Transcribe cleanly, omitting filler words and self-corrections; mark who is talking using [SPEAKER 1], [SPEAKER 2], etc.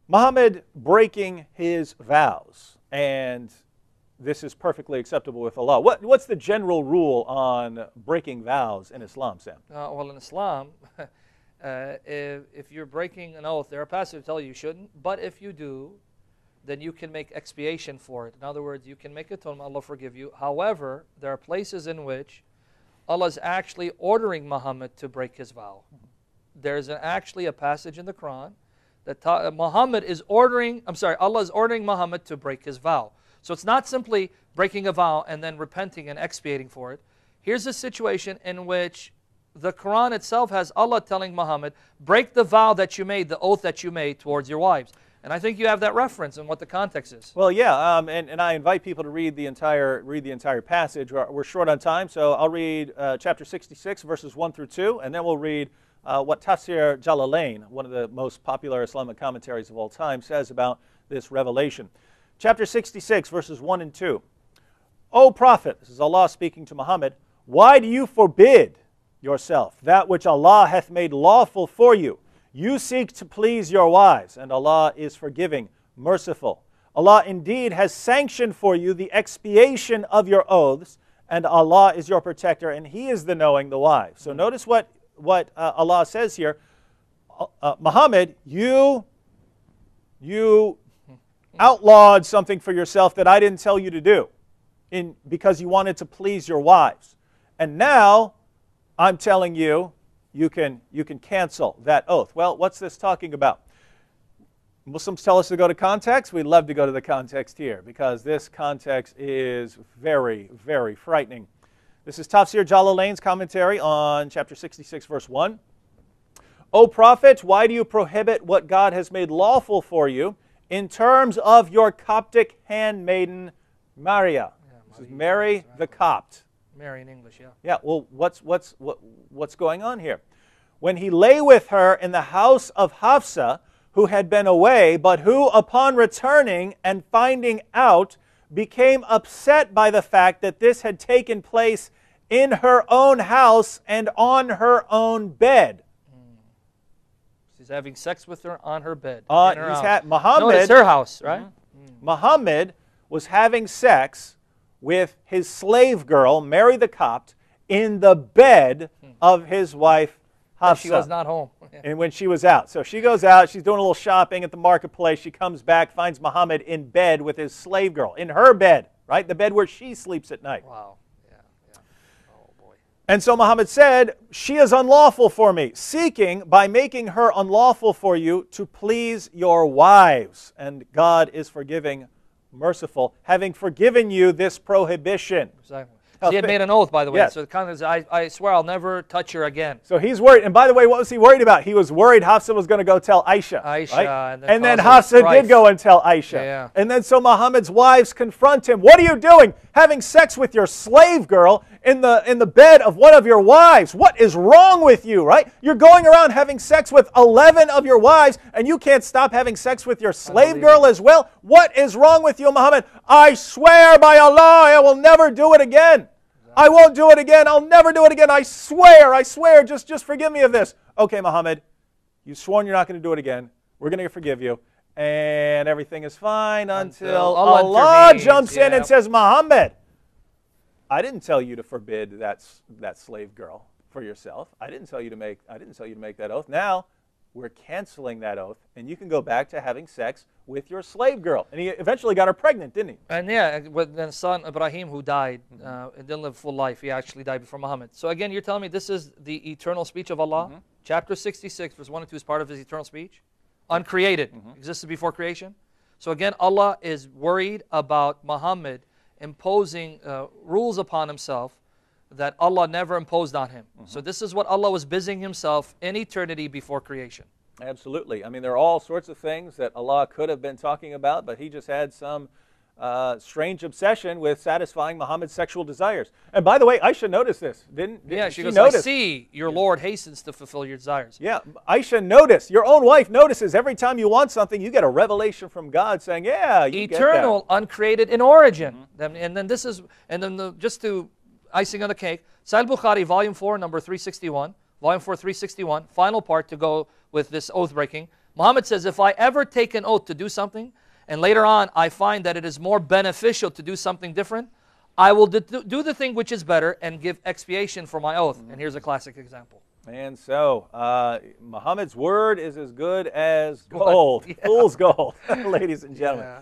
[SPEAKER 1] Muhammad breaking his vows, and this is perfectly acceptable with Allah. What's the general rule on breaking vows in Islam, Sam?
[SPEAKER 2] Well, in Islam, if you're breaking an oath, there are passages that tell you shouldn't, but if you do, then you can make expiation for it. In other words, you can make atonement, Allah forgive you. However, there are places in which Allah is actually ordering Muhammad to break his vow. There's actually a passage in the Quran that Allah is ordering Muhammad to break his vow. So it's not simply breaking a vow and then repenting and expiating for it. Here's a situation in which the Quran itself has Allah telling Muhammad, break the vow that you made, the oath that you made towards your wives. And I think you have that reference and what the context is.
[SPEAKER 1] Well, yeah, and I invite people to read the entire passage. We're short on time, so I'll read chapter 66, verses 1 through 2, and then we'll read what Tafsir Jalalain, one of the most popular Islamic commentaries of all time, says about this revelation. Chapter 66, verses 1 and 2. O Prophet, this is Allah speaking to Muhammad, why do you forbid yourself that which Allah hath made lawful for you? You seek to please your wives, and Allah is forgiving, merciful. Allah indeed has sanctioned for you the expiation of your oaths, and Allah is your protector, and He is the knowing, the wise. So notice what Allah says here. Muhammad, you outlawed something for yourself that I didn't tell you to do because you wanted to please your wives. And now I'm telling you, you can cancel that oath. Well, what's this talking about? Muslims tell us to go to context. We'd love to go to the context here because this context is very, very frightening. This is Tafsir Jalalain's commentary on chapter 66, verse 1. O Prophet, why do you prohibit what God has made lawful for you in terms of your Coptic handmaiden, Maria? This is Mary the Copt.
[SPEAKER 2] Mary in English, yeah.
[SPEAKER 1] Yeah, well, what's going on here? When he lay with her in the house of Hafsa, who had been away, but who, upon returning and finding out, became upset by the fact that this had taken place in her own house and on her own bed.
[SPEAKER 2] He's having sex with her on her bed.
[SPEAKER 1] Muhammad,
[SPEAKER 2] no, it's her house, right?
[SPEAKER 1] Muhammad was having sex with his slave girl, Mary the Copt, in the bed of his wife, Hafsa.
[SPEAKER 2] She was not home.
[SPEAKER 1] And when she was out. So she goes out, she's doing a little shopping at the marketplace. She comes back, finds Muhammad in bed with his slave girl, in her bed, right? The bed where she sleeps at night.
[SPEAKER 2] Wow. Yeah. Oh, boy.
[SPEAKER 1] And so Muhammad said, she is unlawful for me, seeking by making her unlawful for you to please your wives. And God is forgiving, merciful, having forgiven you this prohibition.
[SPEAKER 2] Exactly. She had made an oath, by the way. Yes. So I swear I'll never touch her again.
[SPEAKER 1] So he's worried. And by the way, what was he worried about? He was worried Hafsa was going to go tell Aisha. Right? And then Hafsa did go and tell Aisha.
[SPEAKER 2] Yeah.
[SPEAKER 1] And then so Muhammad's wives confront him. What are you doing? Having sex with your slave girl in the bed of one of your wives. What is wrong with you, right? You're going around having sex with 11 of your wives, and you can't stop having sex with your slave girl as well? What is wrong with you, Muhammad? I swear by Allah, I will never do it again. I won't do it again. I'll never do it again. I swear, just forgive me of this. Okay, Muhammad, you've sworn you're not going to do it again. We're going to forgive you. And everything is fine until Allah jumps in and says, Muhammad, I didn't tell you to forbid that slave girl for yourself. I didn't tell you to make that oath. Now we're canceling that oath, and you can go back to having sex with your slave girl. And he eventually got her pregnant, didn't he?
[SPEAKER 2] And yeah, with the son Ibrahim, who died and didn't live a full life, he actually died before Muhammad. So again, you're telling me this is the eternal speech of Allah? Chapter 66, verse 1 and 2 is part of his eternal speech? Uncreated, existed before creation. So again, Allah is worried about Muhammad imposing rules upon himself that Allah never imposed on him. So this is what Allah was busying himself in eternity before creation.
[SPEAKER 1] Absolutely. I mean, there are all sorts of things that Allah could have been talking about, but He just had some strange obsession with satisfying Muhammad's sexual desires. And by the way, Aisha noticed this, didn't
[SPEAKER 2] she goes, I see your Lord hastens to fulfill your desires.
[SPEAKER 1] Yeah, Aisha noticed. Your own wife notices every time you want something, you get a revelation from God saying, yeah, you
[SPEAKER 2] eternal,
[SPEAKER 1] get that.
[SPEAKER 2] Uncreated in origin. And then this is, and then just to icing on the cake, Sahih Bukhari, volume 4, number 361, volume 4, 361, final part to go with this oath breaking. Muhammad says, if I ever take an oath to do something, and later on I find that it is more beneficial to do something different, I will do the thing which is better and give expiation for my oath. And here's a classic example.
[SPEAKER 1] And so, Muhammad's word is as good as gold, fool's gold, ladies and gentlemen.
[SPEAKER 2] Yeah.